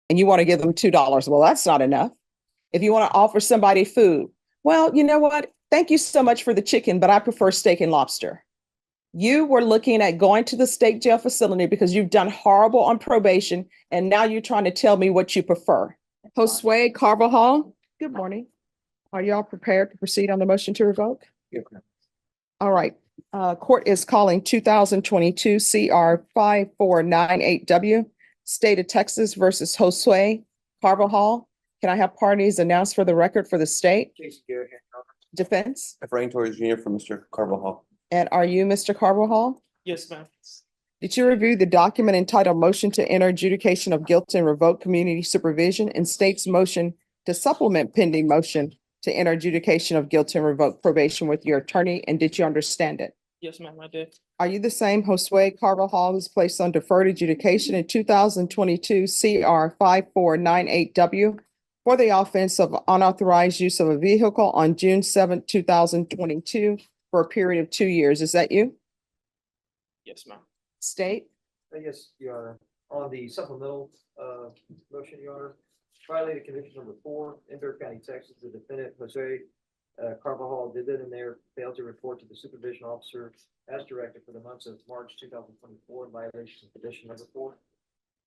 and you want to give them $2. Well, that's not enough. If you want to offer somebody food, well, you know what? Thank you so much for the chicken, but I prefer steak and lobster. You were looking at going to the state jail facility because you've done horrible on probation, and now you're trying to tell me what you prefer. Josue Carvajal, good morning. Are y'all prepared to proceed on the motion to revoke? Yeah. All right. Court is calling 2022 CR 5498W, State of Texas versus Josue Carvajal. Can I have parties announced for the record for the state? Casey Garrett, Your Honor. Defense? Efrain Torres Jr. for Mr. Carvajal. And are you Mr. Carvajal? Yes, ma'am. Did you review the document entitled Motion to Enter Adjudication of Guilt and Revoke Community Supervision and state's motion to supplement pending motion to enter adjudication of guilt and revoke probation with your attorney? And did you understand it? Yes, ma'am, I did. Are you the same Josue Carvajal who's placed on deferred adjudication in 2022 CR 5498W for the offense of unauthorized use of a vehicle on June 7th, 2022 for a period of 2 years? Is that you? Yes, ma'am. State? Yes, Your Honor. On the supplemental motion, Your Honor, violated condition number 4, in Bexar County, Texas, the defendant, Jose Carvajal, did that in there, failed to report to the supervision officer as directed for the months of March 2024 in violation of condition number 4.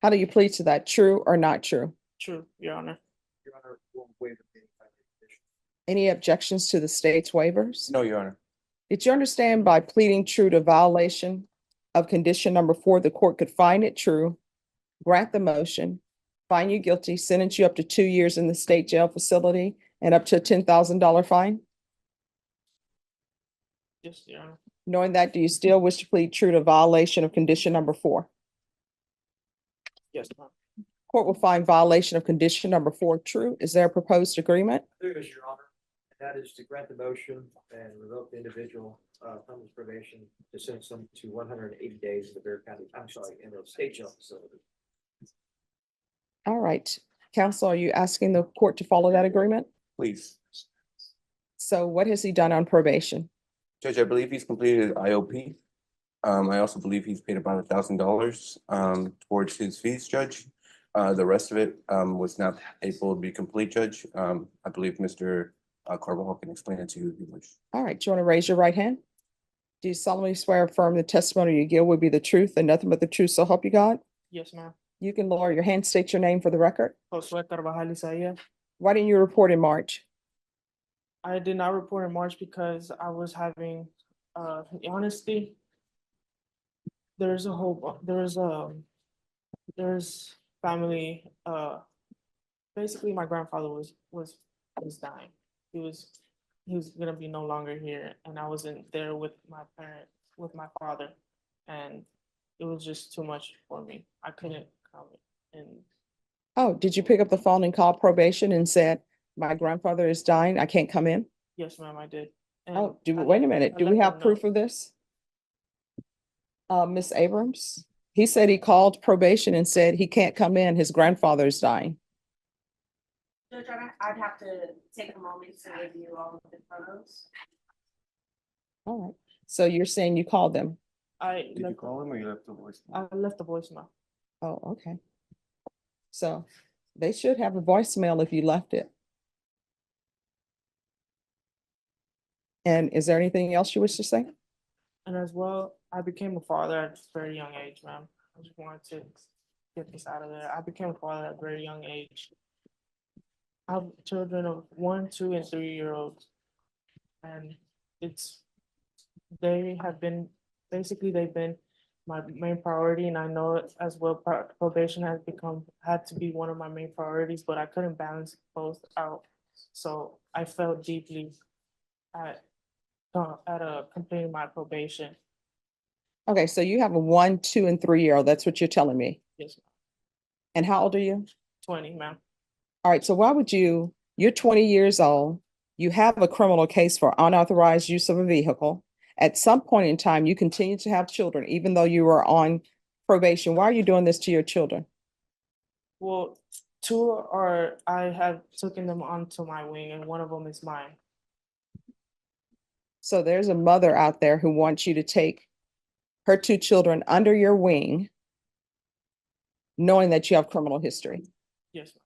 How do you plead to that? True or not true? True, Your Honor. Your Honor, will waive any violated condition. Any objections to the state's waivers? No, Your Honor. Did you understand by pleading true to violation of condition number 4, the court could find it true, grant the motion, find you guilty, sentence you up to 2 years in the state jail facility and up to a $10,000 fine? Yes, Your Honor. Knowing that, do you still wish to plead true to violation of condition number 4? Yes, ma'am. Court will find violation of condition number 4 true. Is there a proposed agreement? There is, Your Honor, and that is to grant the motion and revoke the individual from his probation to sentence him to 180 days in the Bexar County, I'm sorry, in the state jail facility. All right. Counsel, are you asking the court to follow that agreement? Please. So what has he done on probation? Judge, I believe he's completed his IOP. I also believe he's paid about $1,000 towards his fees, Judge. The rest of it was not able to be complete, Judge. I believe Mr. Carvajal can explain it to you if you wish. All right. Do you want to raise your right hand? Do you solemnly swear or affirm the testimony you give will be the truth and nothing but the truth, so help you God? Yes, ma'am. You can lower your hand, state your name for the record. Josue Carvajal Isaiah. Why didn't you report in March? I did not report in March because I was having, honestly, there's family, basically my grandfather was dying. He was gonna be no longer here, and I wasn't there with my father, and it was just too much for me. I couldn't come and Oh, did you pick up the phone and call probation and said, my grandfather is dying, I can't come in? yes, ma'am, I did. Oh, wait a minute. Do we have proof of this? Ms. Abrams, he said he called probation and said he can't come in, his grandfather is dying. Judge, I'd have to take a moment to review all of the photos. All right. So you're saying you called them? Did you call him or you left the voice? I left the voicemail. Oh, okay. So they should have a voicemail if you left it. And is there anything else you wish to say? And as well, I became a father at a very young age, ma'am. I just wanted to get this out of there. I became a father at a very young age. I have children of 1, 2, and 3-year-olds. And they've been my main priority, and I know it as well. Probation had to be one of my main priorities, but I couldn't balance both out. So I felt deeply at completing my probation. Okay, so you have a 1, 2, and 3-year-old. That's what you're telling me. Yes, ma'am. And how old are you? 20, ma'am. All right, so why would you're 20 years old, you have a criminal case for unauthorized use of a vehicle. At some point in time, you continue to have children, even though you were on probation. Why are you doing this to your children? Well, I have taken them onto my wing, and one of them is mine. So there's a mother out there who wants you to take her 2 children under your wing, knowing that you have criminal history. Yes, ma'am.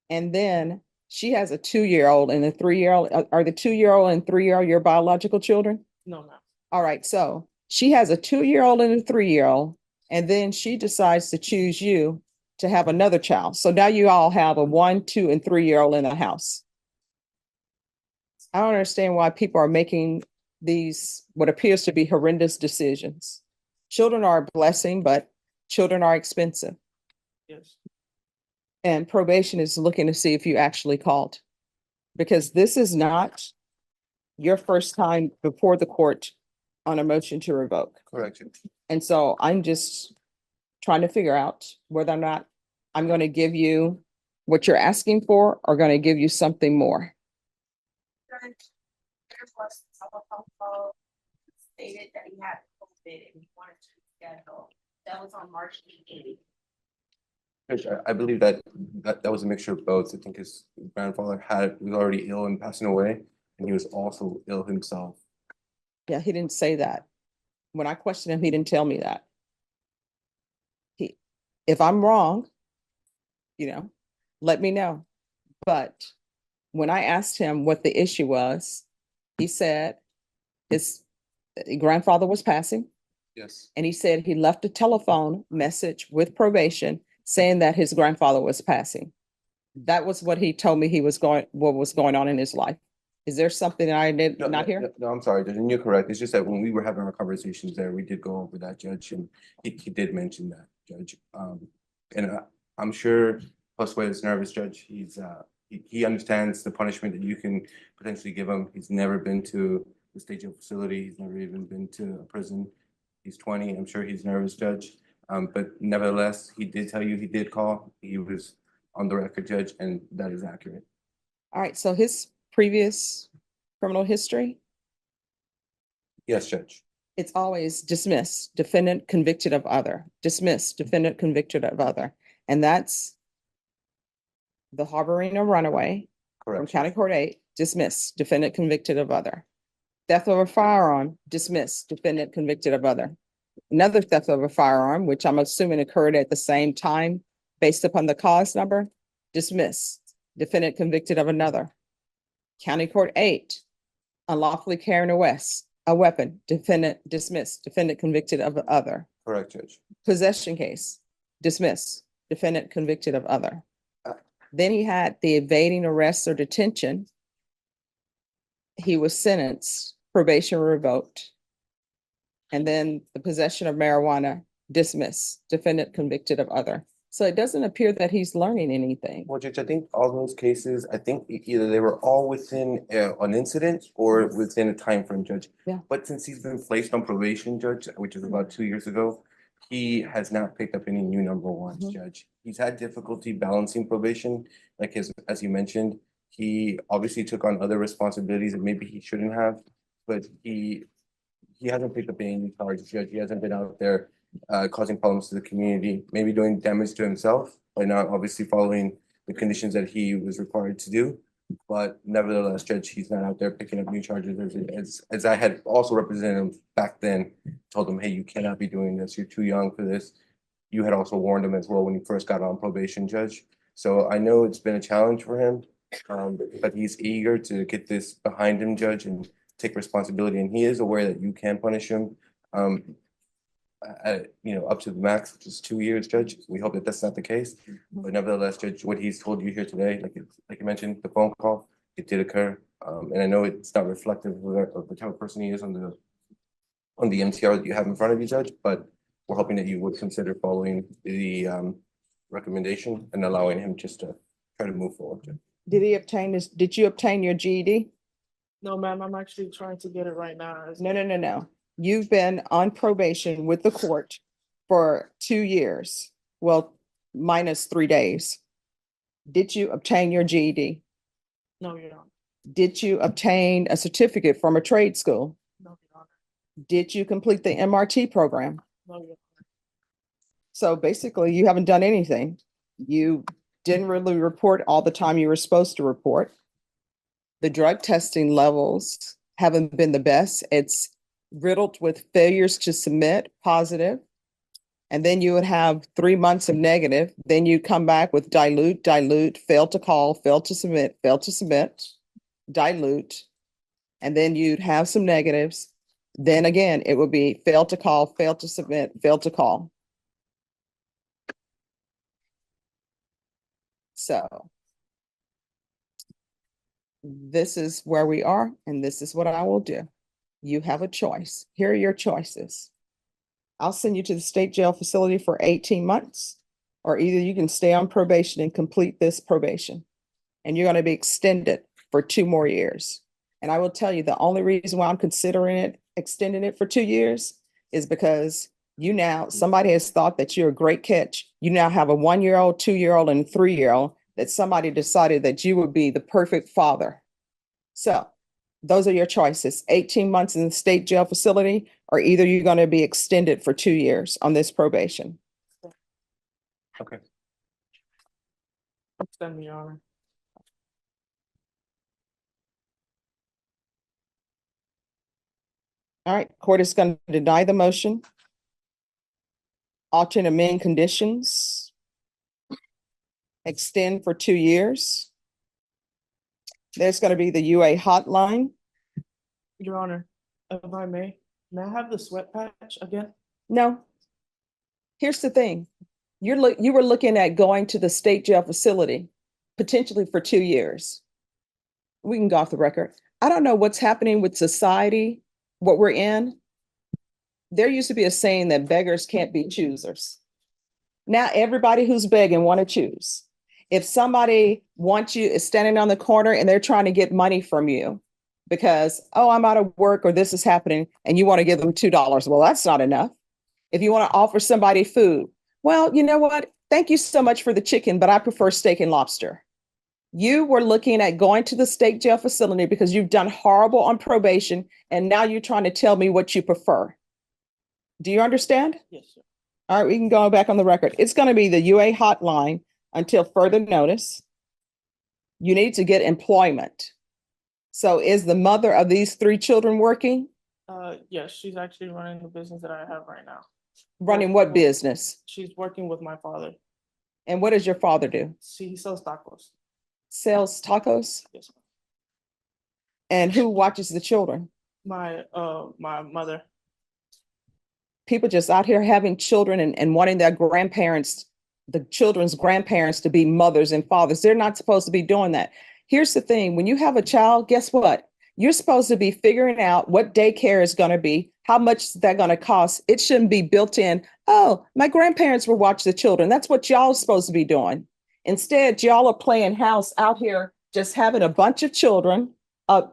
And then she has a 2-year-old and a 3-year-old. Are the 2-year-old and 3-year-old your biological children? No, ma'am. All right, so she has a 2-year-old and a 3-year-old, and then she decides to choose you to have another child. So now you all have a 1, 2, and 3-year-old in the house. I don't understand why people are making these, what appears to be horrendous decisions. Children are a blessing, but children are expensive. Yes. And probation is looking to see if you actually called. Because this is not your first time before the court on a motion to revoke. Correct, Judge. And so I'm just trying to figure out whether or not I'm going to give you what you're asking for or going to give you something more. There was a telephone call stated that he had COVID and he wanted to reschedule. That was on March 8th. Judge, I believe that was a mixture of both. I think his grandfather was already ill and passing away, and he was also ill himself. Yeah, he didn't say that. When I questioned him, he didn't tell me that. If I'm wrong, let me know. But when I asked him what the issue was, he said his grandfather was passing, Yes. and he said he left a telephone message with probation saying that his grandfather was passing. That was what he told me what was going on in his life. Is there something that I did not hear? No, I'm sorry, Judge, and you're correct. It's just that when we were having our conversations there, we did go over that, Judge, and he did mention that, Judge. And I'm sure Josue is nervous, Judge. He understands the punishment that you can potentially give him. He's never been to the state jail facility. He's never even been to a prison. He's 20. I'm sure he's nervous, Judge. But nevertheless, he did tell you he did call. He was on the record, Judge, and that is accurate. All right, so his previous criminal history, Yes, Judge. it's always dismissed, defendant convicted of other, dismissed, defendant convicted of other. And that's the harboring a runaway from Correct. County Court 8, dismissed, defendant convicted of other. Theft of a firearm, dismissed, defendant convicted of other. Another theft of a firearm, which I'm assuming occurred at the same time based upon the cause number, dismissed, defendant convicted of another. County Court 8, unlawfully carrying a weapon, defendant dismissed, defendant convicted of other. Correct, Judge. Possession case, dismissed, defendant convicted of other. Then he had the evading arrest or detention. He was sentenced, probation revoked. And then the possession of marijuana, dismissed, defendant convicted of other. So it doesn't appear that he's learning anything. Well, Judge, I think all those cases, I think either they were all within an incident or within a time frame, Judge. Yeah. But since he's been placed on probation, Judge, which is about 2 years ago, he has not picked up any new number ones, Mhm. Judge. He's had difficulty balancing probation, like as you mentioned. He obviously took on other responsibilities that maybe he shouldn't have, but he hasn't picked up any new charges, Judge. He hasn't been out there causing problems to the community, maybe doing damage to himself by not obviously following the conditions that he was required to do. But nevertheless, Judge, he's not out there picking up new charges. As I had also represented him back then, told him, hey, you cannot be doing this. You're too young for this. You had also warned him as well when he first got on probation, Judge. So I know it's been a challenge for him, but he's eager to get this behind him, Judge, and take responsibility. And he is aware that you can punish him. Up to the max, which is 2 years, Judge. We hope that that's not the case. But nevertheless, Judge, what he's told you here today, like you mentioned, the phone call, it did occur. And I know it's not reflective of the type of person he is on the MTR that you have in front of you, Judge, but we're hoping that you would consider following the recommendation and allowing him just to try to move forward, Judge. Did you obtain your GED? No, ma'am, I'm actually trying to get it right now. No. You've been on probation with the court for 2 years. Well, minus 3 days. Did you obtain your GED? No, Your Honor. Did you obtain a certificate from a trade school? No, Your Honor. Did you complete the MRT program? No, Your Honor. So basically, you haven't done anything. You didn't really report all the time you were supposed to report. The drug testing levels haven't been the best. It's riddled with failures to submit positive. And then you would have 3 months of negative. Then you come back with dilute, dilute, fail to call, fail to submit, dilute. And then you'd have some negatives. Then again, it would be fail to call, fail to submit, fail to call. So this is where we are, and this is what I will do. You have a choice. Here are your choices. I'll send you to the state jail facility for 18 months, or either you can stay on probation and complete this probation, and you're going to be extended for 2 more years. And I will tell you, the only reason why I'm considering extending it for 2 years is because somebody has thought that you're a great catch. You now have a 1-year-old, 2-year-old, and 3-year-old that somebody decided that you would be the perfect father. So those are your choices: 18 months in the state jail facility, or either you're going to be extended for 2 years on this probation. Okay. Extend, Your Honor. All right, court is going to deny the motion. Alter and amend conditions. Extend for 2 years. There's going to be the UA hotline. Your Honor, if I may I have the sweat patch again? No. Here's the thing. You were looking at going to the state jail facility, potentially for 2 years. We can go off the record. I don't know what's happening with society, what we're in. There used to be a saying that beggars can't be choosers. Now everybody who's begging want to choose. If somebody is standing on the corner and they're trying to get money from you because, oh, I'm out of work or this is happening, and you want to give them $2. Well, that's not enough. If you want to offer somebody food, well, you know what? Thank you so much for the chicken, but I prefer steak and lobster. You were looking at going to the state jail facility because you've done horrible on probation, and now you're trying to tell me what you prefer. Do you understand? Yes, sir. All right, we can go back on the record. It's going to be the UA hotline until further notice. You need to get employment. So is the mother of these 3 children working? Yes, she's actually running the business that I have right now. Running what business? She's working with my father. And what does your father do? He sells tacos. Sells tacos? Yes, ma'am. And who watches the children? My mother. People just out here having children and wanting their grandparents, the children's grandparents, to be mothers and fathers. They're not supposed to be doing that. Here's the thing. When you have a child, guess what? You're supposed to be figuring out what daycare is going to be, how much they're going to cost. It shouldn't be built in. Oh, my grandparents will watch the children. That's what y'all are supposed to be doing. Instead, y'all are playing house out here, just having a bunch of children. I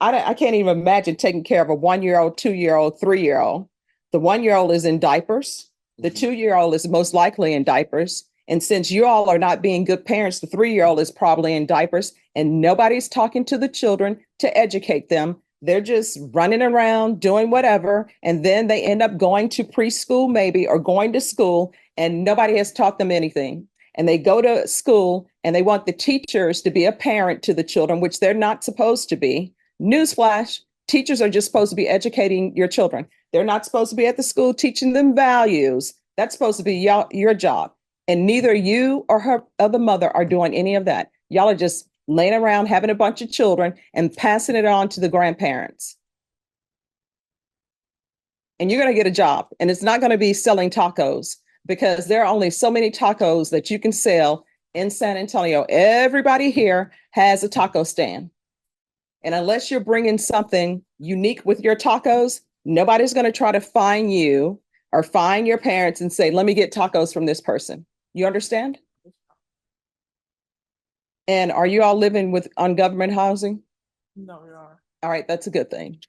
can't even imagine taking care of a 1-year-old, 2-year-old, 3-year-old. The 1-year-old is in diapers. The 2-year-old is most likely in diapers. And since you all are not being good parents, the 3-year-old is probably in diapers, and nobody's talking to the children to educate them. They're just running around doing whatever. And then they end up going to preschool maybe, or going to school, and nobody has taught them anything. And they go to school and they want the teachers to be a parent to the children, which they're not supposed to be. Newsflash, teachers are just supposed to be educating your children. They're not supposed to be at the school teaching them values. That's supposed to be your job. And neither you or the mother are doing any of that. Y'all are just laying around having a bunch of children and passing it on to the grandparents. And you're going to get a job, and it's not going to be selling tacos, because there are only so many tacos that you can sell in San Antonio. Everybody here has a taco stand. And unless you're bringing something unique with your tacos, nobody's going to try to find you or find your parents and say, let me get tacos from this person. You understand? And are you all living on government housing? No, Your Honor. All right, that's a good thing.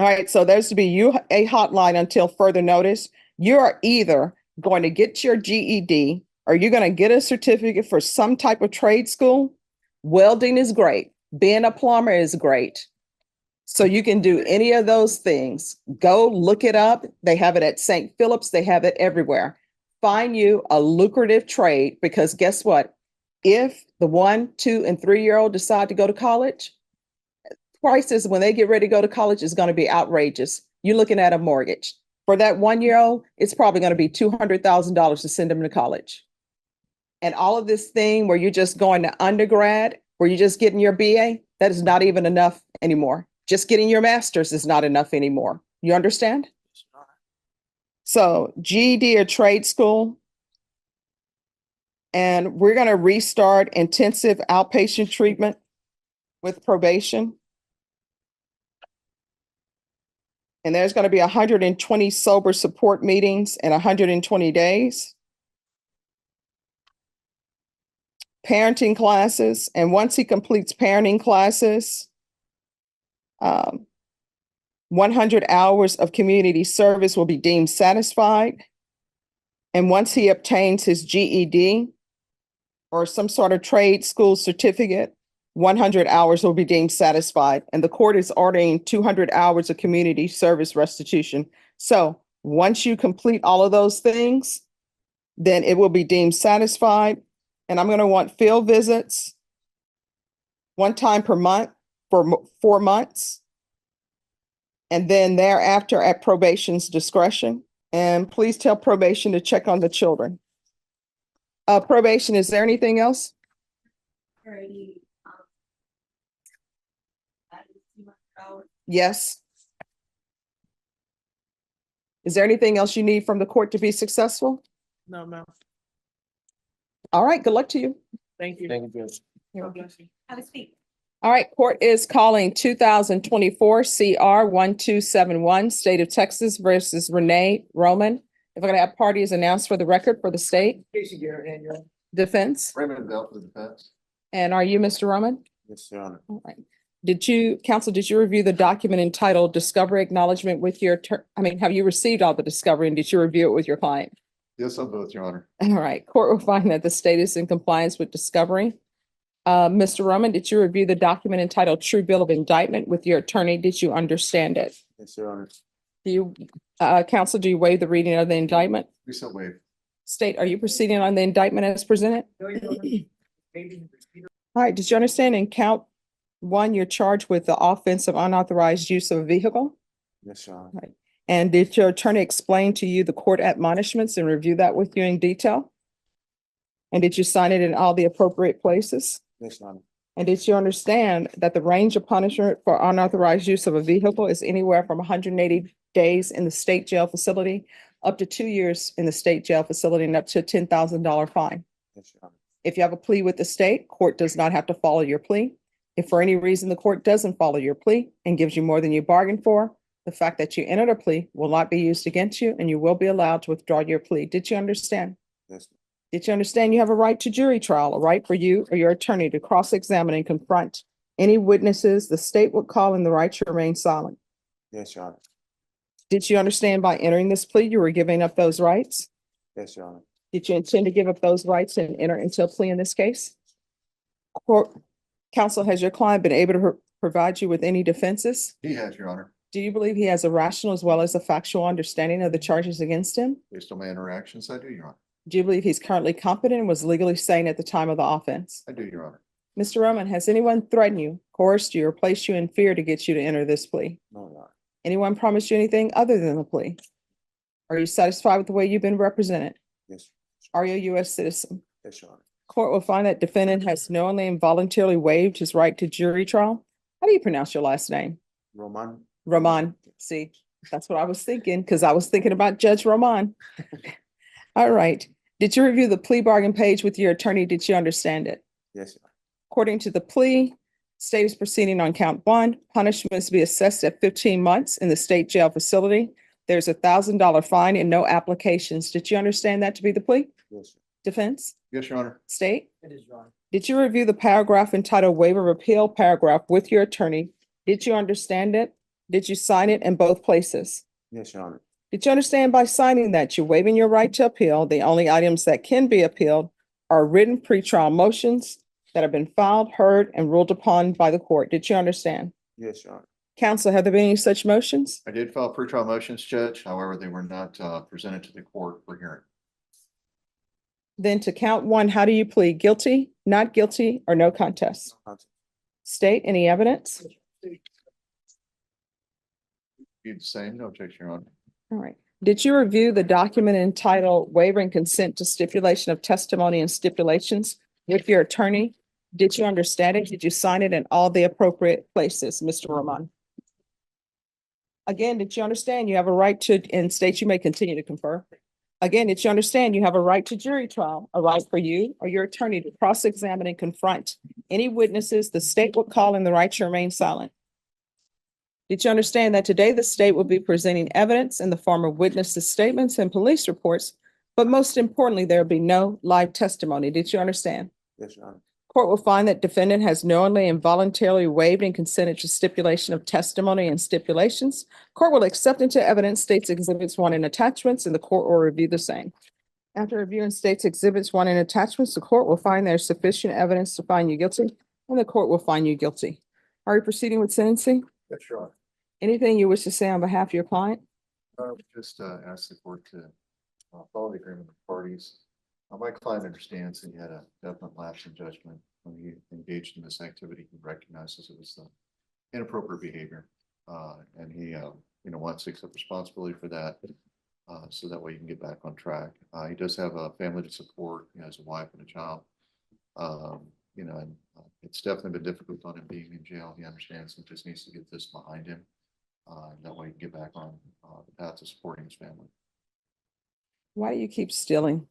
All right, so there's to be a hotline until further notice. You are either going to get your GED, or you're going to get a certificate for some type of trade school. Welding is great. Being a plumber is great. So you can do any of those things. Go look it up. They have it at St. Philip's. They have it everywhere. Find you a lucrative trade, because guess what? If the 1, 2, and 3-year-old decide to go to college, prices when they get ready to go to college is going to be outrageous. You're looking at a mortgage For that 1-year-old, it's probably going to be $200,000 to send them to college. And all of this thing where you're just going to undergrad, where you're just getting your BA, that is not even enough anymore. Just getting your master's is not enough anymore. You understand? So GED or trade school. And we're going to restart intensive outpatient treatment with probation. And there's going to be 120 sober support meetings in 120 days. Parenting classes. And once he completes parenting classes, 100 hours of community service will be deemed satisfied. And once he obtains his GED or some sort of trade school certificate, 100 hours will be deemed satisfied. And the court is ordering 200 hours of community service restitution. So once you complete all of those things, then it will be deemed satisfied. And I'm going to want field visits 1 time per month for 4 months. And then thereafter at probation's discretion. And please tell probation to check on the children. Probation, is there anything else? Already, that is $200. Yes. Is there anything else you need from the court to be successful? No, ma'am. All right, good luck to you. Thank you. Thank you, Judge. God bless you. Have a seat. All right, court is calling 2024 CR 1271, State of Texas versus Renee Roman. If I'm going to have parties announced for the record for the state. Casey Garrett, and your Defense. Raymond Bell for the defense. And are you Mr. Roman? Yes, Your Honor. All right. Counsel, did you review the document entitled Discovery Acknowledgement with your, have you received all the discovery and did you review it with your client? Yes, on both, Your Honor. All right, court will find that the state is in compliance with discovery. Mr. Roman, did you review the document entitled True Bill of Indictment with your attorney? Did you understand it? Yes, Your Honor. Do you, counsel, do you waive the reading of the indictment? We so waive. State, are you proceeding on the indictment as presented? No, Your Honor. Maybe repeat it. All right, did you understand in count 1, you're charged with the offense of unauthorized use of a vehicle? Yes, Your Honor. And did your attorney explain to you the court admonishments and review that with you in detail? And did you sign it in all the appropriate places? Yes, Your Honor. And did you understand that the range of punishment for unauthorized use of a vehicle is anywhere from 180 days in the state jail facility up to 2 years in the state jail facility and up to a $10,000 fine? Yes, Your Honor. If you have a plea with the state, court does not have to follow your plea. If for any reason the court doesn't follow your plea and gives you more than you bargained for, the fact that you entered a plea will not be used against you and you will be allowed to withdraw your plea. Did you understand? Yes. Did you understand you have a right to jury trial, a right for you or your attorney to cross-examine and confront any witnesses the state would call and the right to remain silent? Yes, Your Honor. Did Did you understand by entering this plea, you were giving up those rights? Yes, Your Honor. Did you intend to give up those rights and enter into a plea in this case? Court counsel, has your client been able to provide you with any defenses? He has, Your Honor, Do you believe he has a rational as well as a factual understanding of the charges against him? based on my interactions. I do, Your Honor. Do you believe he's currently competent and was legally sane at the time of the offense? I do, Your Honor. Mr. Roman, has anyone threatened you, coerced you, or placed you in fear to get you to enter this plea? No, Your Honor. Anyone promised you anything other than the plea? Are you satisfied with the way you've been represented? Yes. Are you a U.S. citizen? Yes, Your Honor. Court will find that defendant has knowingly and voluntarily waived his right to jury trial. How do you pronounce your last name? Roman. Roman. See, that's what I was thinking, because I was thinking about Judge Roman. All right. Did you review the plea bargain page with your attorney? Did you understand it? Yes, Your Honor. According to the plea, state is proceeding on count 1. Punishments to be assessed at 15 months in the state jail facility. There's a $1,000 fine and no applications. Did you understand that to be the plea? Yes. Defense? Yes, Your Honor. State? It is, Your Honor. Did you review the paragraph entitled Waiver of Appeal paragraph with your attorney? Did you understand it? Did you sign it in both places? Yes, Your Honor. Did you understand by signing that you're waiving your right to appeal? The only items that can be appealed are written pretrial motions that have been filed, heard, and ruled upon by the court. Did you understand? Yes, Your Honor. Counsel, have there been any such motions? I did file pretrial motions, Judge. However, they were not presented to the court for hearing. Then to count 1, how do you plead? Guilty, not guilty, or no contest? State, any evidence? Be the same, no objection, Your Honor. All right. Did you review the document entitled Waiving Consent to Stipulation of Testimony and Stipulations with your attorney? Did you understand it? Did you sign it in all the appropriate places, Mr. Roman? Again, did you understand you have a right to, and state you may continue to confer? Again, did you understand you have a right to jury trial, a right for you or your attorney to cross-examine and confront any witnesses the state would call and the right to remain silent? Did you understand that today the state will be presenting evidence in the form of witnesses' statements and police reports, but most importantly, there will be no live testimony? Did you understand? Yes, Your Honor. Court will find that defendant has knowingly and voluntarily waived and consented to stipulation of testimony and stipulations. Court will accept into evidence states exhibits 1 and attachments, and the court will review the same. After reviewing states exhibits 1 and attachments, the court will find there is sufficient evidence to find you guilty, and the court will find you guilty. Are you proceeding with sentencing? Yes, Your Honor. Anything you wish to say on behalf of your client? Just ask the court to follow the agreement of parties. My client understands that he had a definite lapse in judgment when he engaged in this activity. He recognizes it was inappropriate behavior. And he, wants to accept responsibility for that. So that way he can get back on track. He does have a family to support. He has a wife and a child. And it's definitely been difficult on him being in jail. He understands he just needs to get this behind him. That way he can get back on the path to supporting his family. Why do you keep stealing?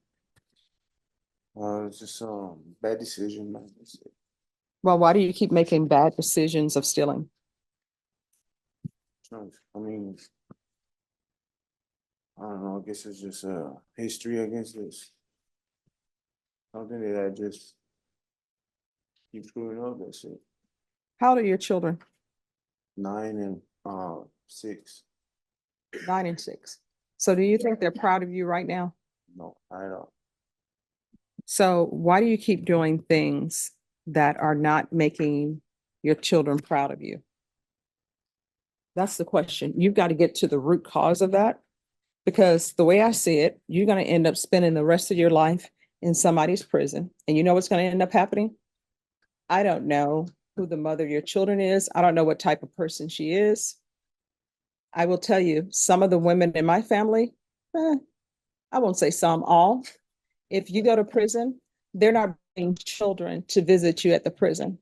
It's just a bad decision. Man. Well, why do you keep making bad decisions of stealing? I mean, I don't know. I guess it's just a history against this. Something that I just keep screwing up. That's it. How old are your children? 9 and 6. 9 and 6. So do you think they're proud of you right now? No, I don't. So why do you keep doing things that are not making your children proud of you? That's the question. You've got to get to the root cause of that, because the way I see it, you're going to end up spending the rest of your life in somebody's prison. And you know what's going to end up happening? I don't know who the mother of your children is. I don't know what type of person she is. I will tell you, some of the women in my family, I won't say some, all. If you go to prison, they're not bringing children to visit you at the prison.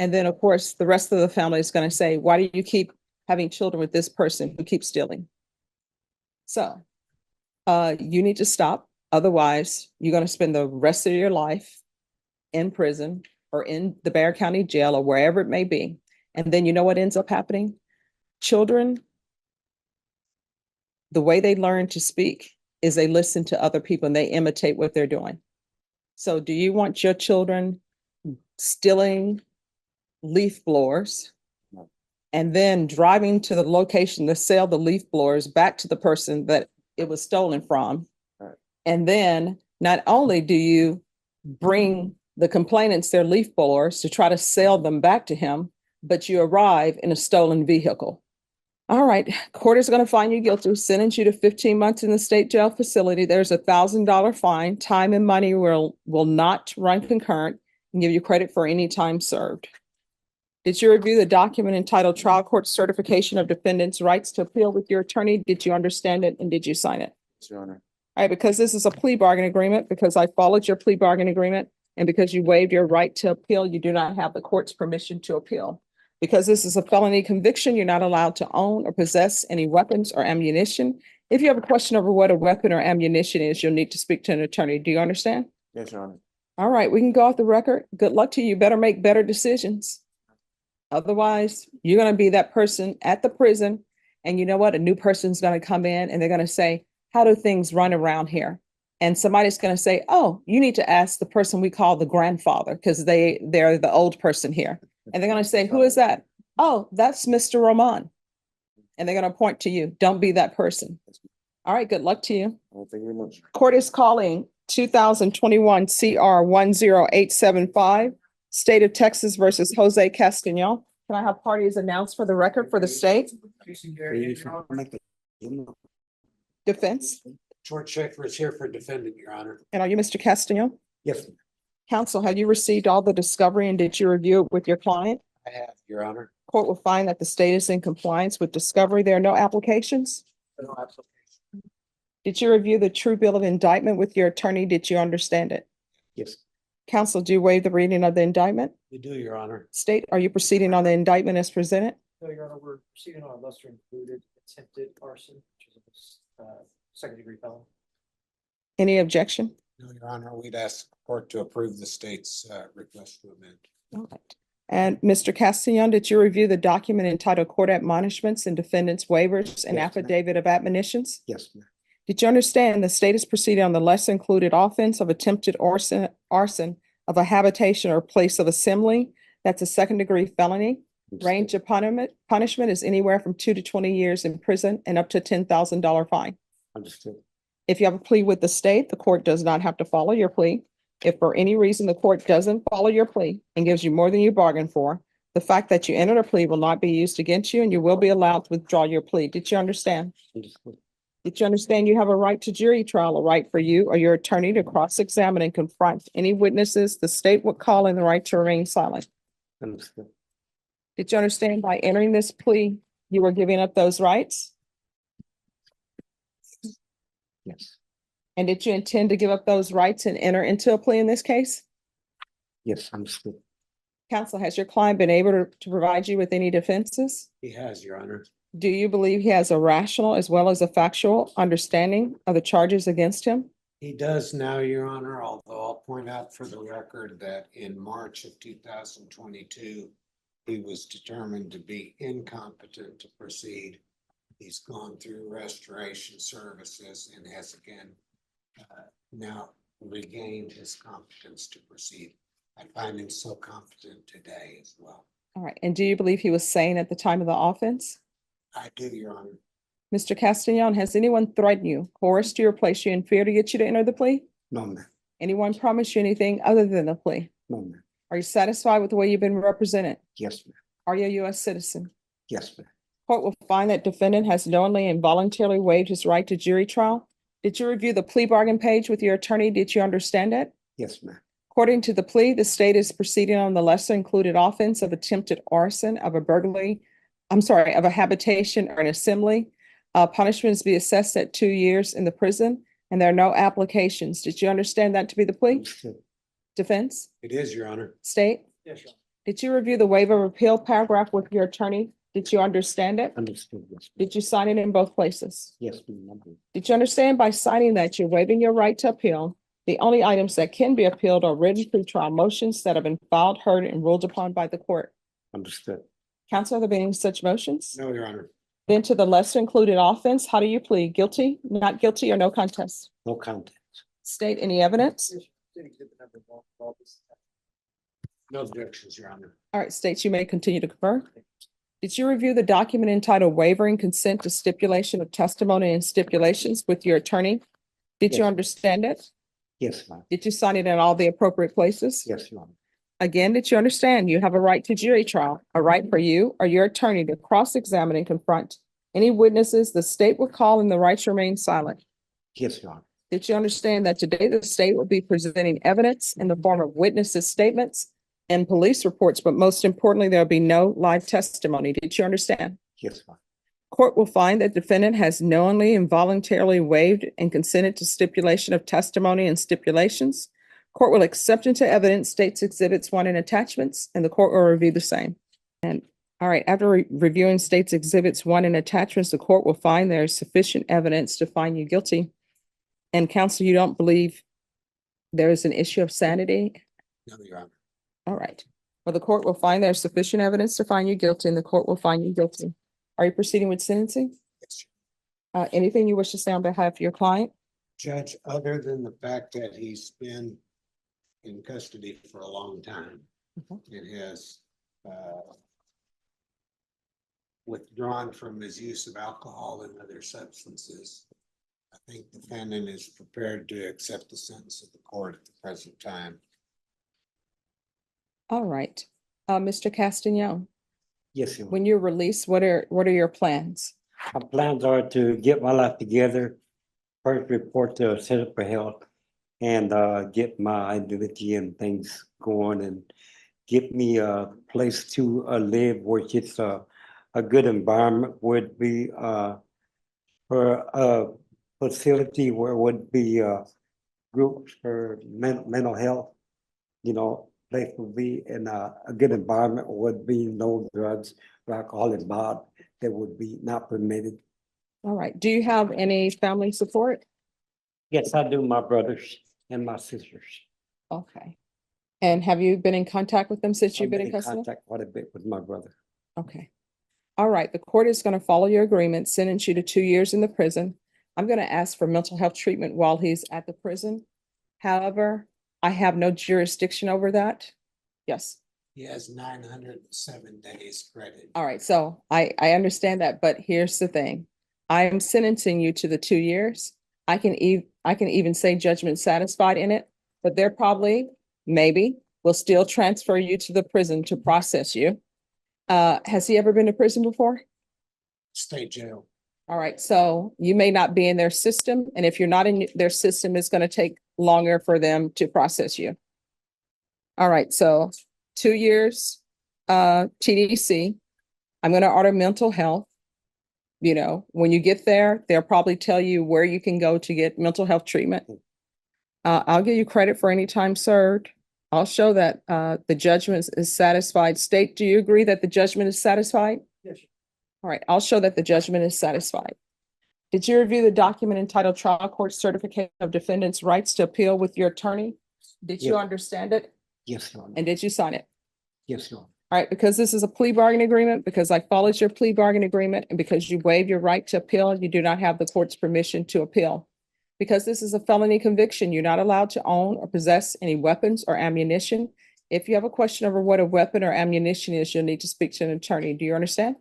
And then, of course, the rest of the family is going to say, why do you keep having children with this person who keeps stealing? So you need to stop. Otherwise, you're going to spend the rest of your life in prison or in the Bexar County Jail or wherever it may be. And then you know what ends up happening? Children, the way they learn to speak is they listen to other people and they imitate what they're doing. So do you want your children stealing leaf blowers and then driving to the location to sell the leaf blowers back to the person that it was stolen from? Right. And then not only do you bring the complainants their leaf blowers to try to sell them back to him, but you arrive in a stolen vehicle. All right, court is going to find you guilty, sentence you to 15 months in the state jail facility. There's $1,000 fine. Time and money will not run concurrent and give you credit for any time served. Did you review the document entitled Trial Court Certification of Defendant's Rights to Appeal with your attorney? Did you understand it and did you sign it? Yes, Your Honor. All right, because this is a plea bargain agreement, because I followed your plea bargain agreement, and because you waived your right to appeal, you do not have the court's permission to appeal. Because this is a felony conviction, you're not allowed to own or possess any weapons or ammunition. If you have a question over what a weapon or ammunition is, you'll need to speak to an attorney. Do you understand? Yes, Your Honor. All right, we can go off the record. Good luck to you. You better make better decisions. Otherwise, you're going to be that person at the prison. And you know what? A new person's going to come in and they're going to say, how do things run around here? And somebody's going to say, oh, you need to ask the person we call the grandfather, because they're the old person here. And they're going to say, who is that? Oh, that's Mr. Roman. And they're going to point to you. Don't be that person. All right, good luck to you. Well, thank you very much. Court is calling 2021 CR 10875, State of Texas versus Jose Castañon. Can I have parties announced for the record for the state? Defense. George Schaefer is here for defendant, Your Honor. And are you Mr. Castañon? Yes, Counsel, have you received all the discovery and did you review it with your client? I have, Your Honor. Court will find that the state is in compliance with discovery. There are no applications. No application. Did you review the true bill of indictment with your attorney? Did you understand it? Yes, Counsel, do you waive the reading of the indictment? we do, Your Honor. State, are you proceeding on the indictment as presented? No, Your Honor, we're proceeding on a lesser included attempted arson, which is a second degree felony. Any objection? No, Your Honor, we'd ask the court to approve the state's request to amend. All right. And Mr. Castellon, did you review the document entitled Court Admonishments and Defendants Waivers and Yes, ma'am. Affidavit of Admonitions? Yes, ma'am. Did you understand the state is proceeding on the lesser included offense of attempted arson of a habitation or place of assembly? That's a second degree felony. Range of punishment is anywhere from 2 to 20 years in prison and up to $10,000 fine. Understood. If you have a plea with the state, the court does not have to follow your plea. If for any reason the court doesn't follow your plea and gives you more than you bargained for, the fact that you entered a plea will not be used against you and you will be allowed to withdraw your plea. Did you understand? Understood. Did you understand you have a right to jury trial, a right for you or your attorney to cross-examine and confront any witnesses the state would call and the right to remain silent? Understood. Did you understand by entering this plea, you were giving up those rights? Yes, And did you intend to give up those rights and enter into a plea in this case? yes, understood. Counsel, has your client been able to provide you with any defenses? He has, Your Honor. Do you believe he has a rational as well as a factual understanding of the charges against him? He does now, Your Honor, although I'll point out for the record that in March of 2022, he was determined to be incompetent to proceed. He's gone through restoration services and has again now regained his competence to proceed. I find him so competent today as well. All right. And do you believe he was sane at the time of the offense? I do, Your Honor. Mr. Castellon, has anyone threatened you, coerced you, or placed you in fear to get you to enter the plea? No, ma'am. Anyone promised you anything other than the plea? No, ma'am. Are you satisfied with the way you've been represented? Yes, ma'am. Are you a U.S. citizen? Yes, ma'am. Court will find that defendant has knowingly and voluntarily waived his right to jury trial. Did you review the plea bargain page with your attorney? Did you understand it? Yes, ma'am. According to the plea, the state is proceeding on the lesser included offense of attempted arson of a habitation or an assembly. Punishments be assessed at 2 years in the prison, and there are no applications. Did you understand that to be the plea? Understood. Defense? It is, Your Honor. State? Yes, Your Honor. Did you review the waiver of appeal paragraph with your attorney? Did you understand it? Understood. Yes, ma'am. Did you sign it in both places? Yes, ma'am. Did you understand by signing that you're waiving your right to appeal? The only items that can be appealed are written pretrial motions that have been filed, heard, and ruled upon by the court. Understood. Counsel, are there been any such motions? No, Your Honor. Then to the lesser included offense, how do you plead? Guilty, not guilty, or no contest? No contest. State any evidence? Yes, City Exhibit number 1, No objections, Your Honor. All right, states, you may continue to confer. Did you review the document entitled Wavering Consent to Stipulation of Testimony and Stipulations with your attorney? Did you Yes. understand it? Yes, ma'am. Did you sign it in all the appropriate places? Yes, Your Honor. Again, did you understand you have a right to jury trial, a right for you or your attorney to cross-examine and confront any witnesses the state will call and the right to remain silent? Yes, Your Honor. Did you understand that today the state will be presenting evidence in the form of witnesses' statements and police reports, but most importantly, there'll be no live testimony? Did you understand? Yes, ma'am. Court will find that defendant has knowingly and voluntarily waived and consented to stipulation of testimony and stipulations. Court will accept into evidence states exhibits 1 and attachments, and the court will review the same. And all right, after reviewing states exhibits 1 and attachments, the court will find there is sufficient evidence to find you guilty. And counsel, you don't believe there is an issue of sanity? No, Your Honor. All right. Well, the court will find there's sufficient evidence to find you guilty, and the court will find you guilty. Are you proceeding with sentencing? Yes, Anything you wish to say on behalf of your client? Judge, other than the fact that he's been in custody for a long time and has withdrawn from his use of alcohol and other substances, I think the defendant is prepared to accept the sentence of the court at the present time. All right. Mr. Castagnon, Yes, Your Honor. when you're released, what are your plans? My plans are to get my life together, first report to the Center for Health, and get my identity and things going, and get me a place to live, which is a good environment would be for facility where would be groups for mental health. You know, place would be in a good environment, would be no drugs, or alcohol involved, that would be not permitted. All right. Do you have any family support? Yes, I do, my brothers and my sisters. Okay. And have you been in contact with them since you've I've been in custody? contact quite a bit with my brother. Okay. All right. The court is going to follow your agreement, sentence you to 2 years in the prison. I'm going to ask for mental health treatment while he's at the prison. However, I have no jurisdiction over that. Yes. He has 907 days credit. All right. So I understand that, but here's the thing. I am sentencing you to the 2 years. I can even say judgment satisfied in it, but they're probably, maybe, will still transfer you to the prison to process you. Has he ever been to prison before? State jail. All right, so you may not be in their system, and if you're not in their system, it's going to take longer for them to process you. All right, so 2 years, TDC. I'm going to order mental health. You know, when you get there, they'll probably tell you where you can go to get mental health treatment. I'll give you credit for any time served. I'll show that the judgment is satisfied. State, do you agree that the judgment is satisfied? Yes. All right, I'll show that the judgment is satisfied. Did you review the document entitled Trial Court Certification of Defendant's Rights to Appeal with your attorney? Did you Yes. understand it? Yes, Your Honor. And did you sign it? Yes, Your Honor. All right, because this is a plea bargain agreement, because I followed your plea bargain agreement, and because you waived your right to appeal, you do not have the court's permission to appeal. Because this is a felony conviction, you're not allowed to own or possess any weapons or ammunition. If you have a question over what a weapon or ammunition is, you'll need to speak to an attorney. Do you understand?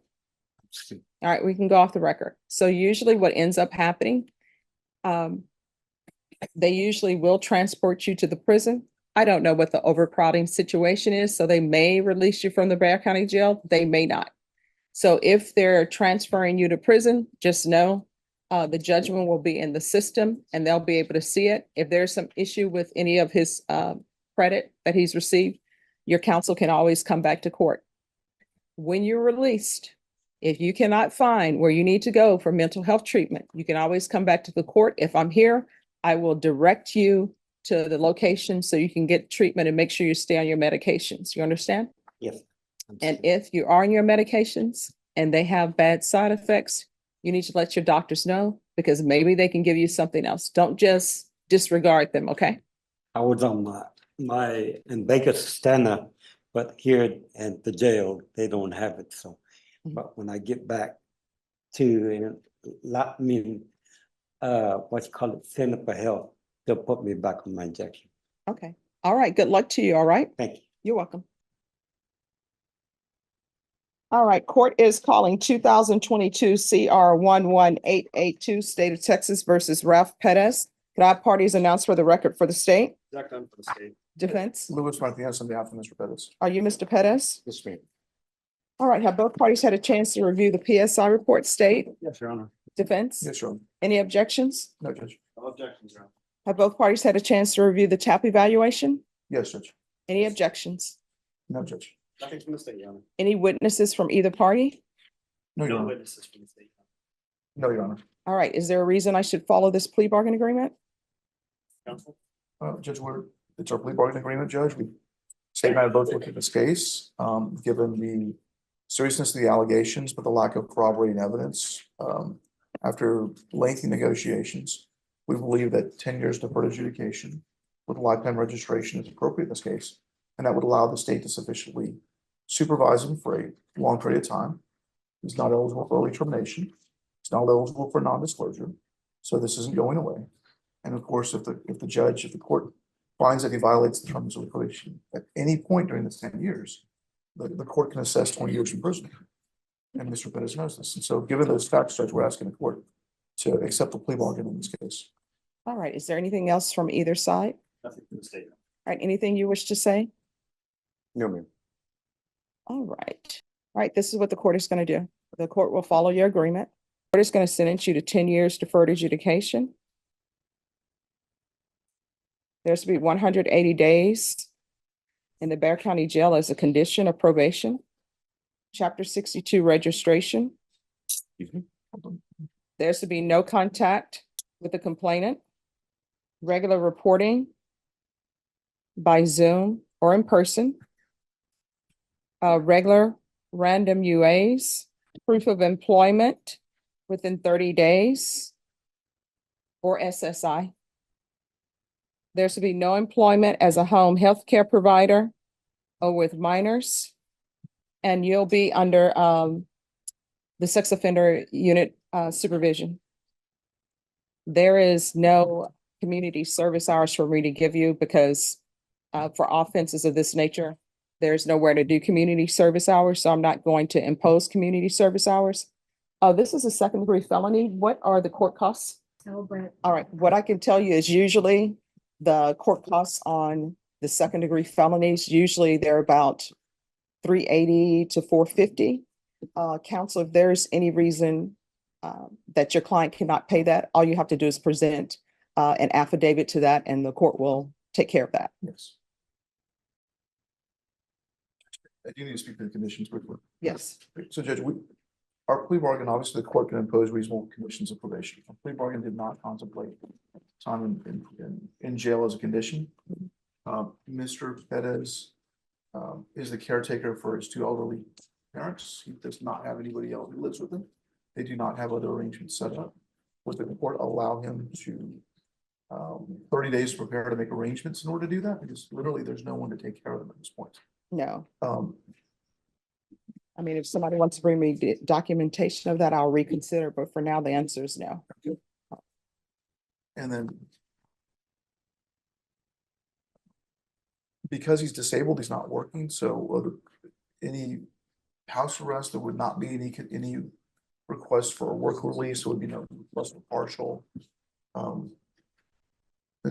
See. All right, we can go off the record. So usually what ends up happening, they usually will transport you to the prison. I don't know what the overcrowding situation is, so they may release you from the Bexar County Jail, they may not. So if they're transferring you to prison, just know the judgment will be in the system and they'll be able to see it. If there's some issue with any of his credit that he's received, your counsel can always come back to court. When you're released, if you cannot find where you need to go for mental health treatment, you can always come back to the court. If I'm here, I will direct you to the location so you can get treatment and make sure you stay on your medications. You understand? Yes. And if you are on your medications and they have bad side effects, you need to let your doctors know, because maybe they can give you something else. Don't just disregard them, okay? I was on my in Vegas stand-up, but here at the jail, they don't have it, so. Mhm. But when I get back to, what you call it, Center for Health, they'll put me back on my injection. Okay. All right. Good luck to you. All right. Thank you. You're welcome. All right, court is calling 2022 CR 11882, State of Texas versus Ralph Perez. Could I have parties announced for the record for the state? Zach Dunn for the state. Defense? Louis Martinez on behalf of Mr. Pettis. Are you Mr. Perez? Yes, ma'am. All right, have both parties had a chance to review the PSI report? State? Yes, Your Honor. Defense? Yes, Your Honor. Any objections? No, Judge. No objections, Your Honor. Have both parties had a chance to review the TAP evaluation? Yes, Judge. Any objections? No, Judge. Nothing from the state, Your Honor. Any witnesses from either party? No, Your No Honor. witnesses from the state. No, Your Honor. All right, is there a reason I should follow this plea bargain agreement? Counsel? Judge, it's our plea bargaining agreement, Judge. State and I have both looked at this case, given the seriousness of the allegations, but the lack of corroborating evidence. After lengthy negotiations, we believe that 10 years deferred adjudication with lifetime registration is appropriate in this case. And that would allow the state to sufficiently supervise him for a long period of time. He's not eligible for early termination. He's not eligible for non-disclosure. So this isn't going away. And of course, if the court finds that he violates the terms of the probation at any point during this 10 years, the court can assess 20 years in prison. And Mr. Pettis knows this. And so given those facts, Judge, we're asking the court to accept the plea bargain in this case. All right, is there anything else from either side? Nothing from the state. All right, anything you wish to say? No, ma'am. All right. All right, this is what the court is going to do. The court will follow your agreement. The court is going to sentence you to 10 years deferred adjudication. There's to be 180 days in the Bexar County Jail as a condition of probation. Chapter 62 registration. There's to be no contact with the complainant, regular reporting by Zoom or in person, regular random UAs, proof of employment within 30 days, or SSI. There should be no employment as a home healthcare provider or with minors. And you'll be under the sex offender unit supervision. There is no community service hours for me to give you because for offenses of this nature, there's nowhere to do community service hours, so I'm not going to impose community service hours. This is a second degree felony. What are the court costs? All right, what I can tell you is usually the court costs on the second degree felonies, usually they're about 380 to 450. Counsel, if there's any reason that your client cannot pay that, all you have to do is present an affidavit to that and the court will take care of that. Yes. I do need to speak to the conditions quickly. Yes. So Judge, our plea bargain, obviously the court can impose reasonable conditions of probation. Our plea bargain did not contemplate time in jail as a condition. Mr. Perez is the caretaker for his two elderly parents. He does not have anybody else who lives with him. They do not have other arrangements set up. Would the court allow him to 30 days to prepare to make arrangements in order to do that? Because literally there's no one to take care of them at this point. No. I mean, if somebody wants to bring me documentation of that, I'll reconsider, but for now, the answer is no. And then because he's disabled, he's not working, so any house arrest, there would not be any request for a work release, it would be no less than partial. I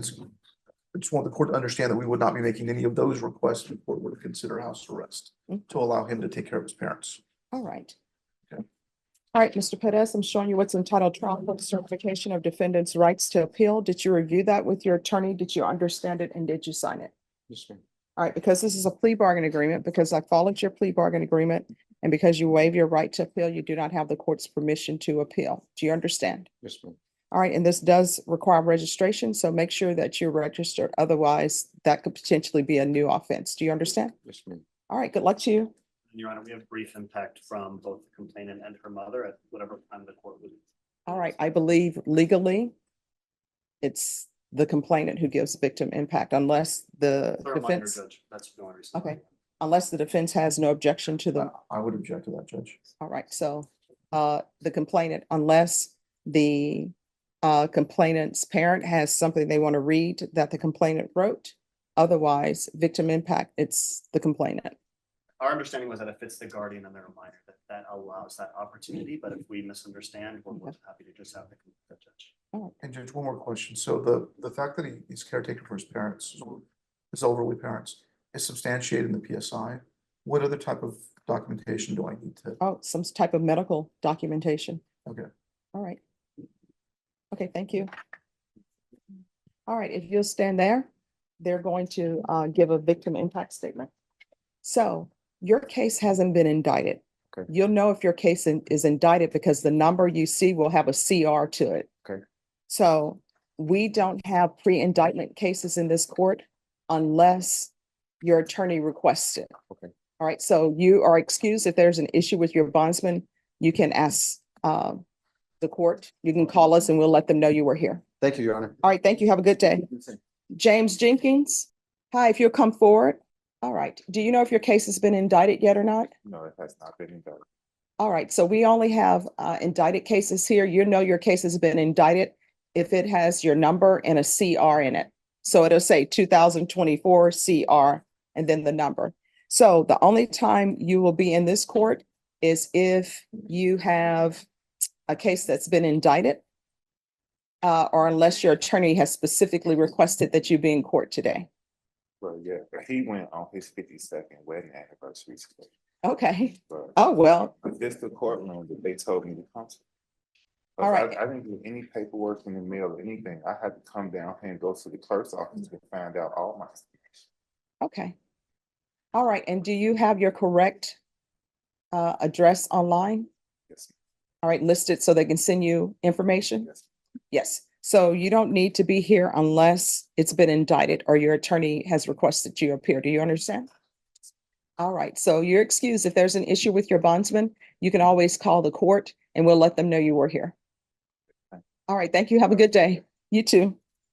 just want the court to understand that we would not be making any of those requests. The court would consider house arrest to allow him to take care of his parents. All right. Okay. All right, Mr. Perez, I'm showing you what's entitled Trial Court Certification of Defendant's Rights to Appeal. Did you review that with your attorney? Did you understand it and did you sign it? Yes, ma'am. All right, because this is a plea bargain agreement, because I followed your plea bargain agreement, and because you waive your right to appeal, you do not have the court's permission to appeal. Do you understand? Yes, ma'am. All right, and this does require registration, so make sure that you're registered. Otherwise, that could potentially be a new offense. Do you understand? Yes, ma'am. All right, good luck to you. Your Honor, we have brief impact from both the complainant and her mother at whatever time the court would. All right, I believe legally it's the complainant who gives victim impact unless the For a minor defense, judge, that's the only reason. okay, unless the defense has no objection to the, I would object to that, Judge. all right, so the complainant, unless the complainant's parent has something they want to read that the complainant wrote, otherwise victim impact, it's the complainant. Our understanding was that if it's the guardian and they're a minor, that allows that opportunity, but if we misunderstand, we're more than happy to just have the judge. And Judge, one more question. So the fact that he's caretaker for his parents, his elderly parents, is substantiated in the PSI. What other type of documentation do I need to? Oh, some type of medical documentation. Okay. All right. Okay, thank you. All right, if you'll stand there, they're going to give a victim impact statement. So your case hasn't been indicted. Okay. You'll know if your case is indicted because the number you see will have a CR to it. Okay. So we don't have pre-indictment cases in this court unless your attorney requests it. Okay. All right, so you are excused. If there's an issue with your bondsman, you can ask the court. You can call us and we'll let them know you were here. Thank you, Your Honor. All right, thank you. Have a good day. James Jenkins. Hi, if you'll come forward. All right. Do you know if your case has been indicted yet or not? No, it has not been indicted. All right, so we only have indicted cases here. You know your case has been indicted if it has your number and a CR in it. So it'll say 2024 CR and then the number. So the only time you will be in this court is if you have a case that's been indicted or unless your attorney has specifically requested that you be in court today. Well, yeah, but he went on his 52nd wedding anniversary today. Okay. But Oh, well, this the courtroom that they told me to come to. 'Cause All right. I didn't get any paperwork in the mail or anything. I had to come down here and go to the clerk's office to find out all my information. okay. All right, and do you have your correct address online? Yes, All right, listed so they can send you information? yes. Yes. So you don't need to be here unless it's been indicted or your attorney has requested you appear. Do you understand? All right, so you're excused. If there's an issue with your bondsman, you can always call the court and we'll let them know you were here. All right, thank you. Have a good day. You too.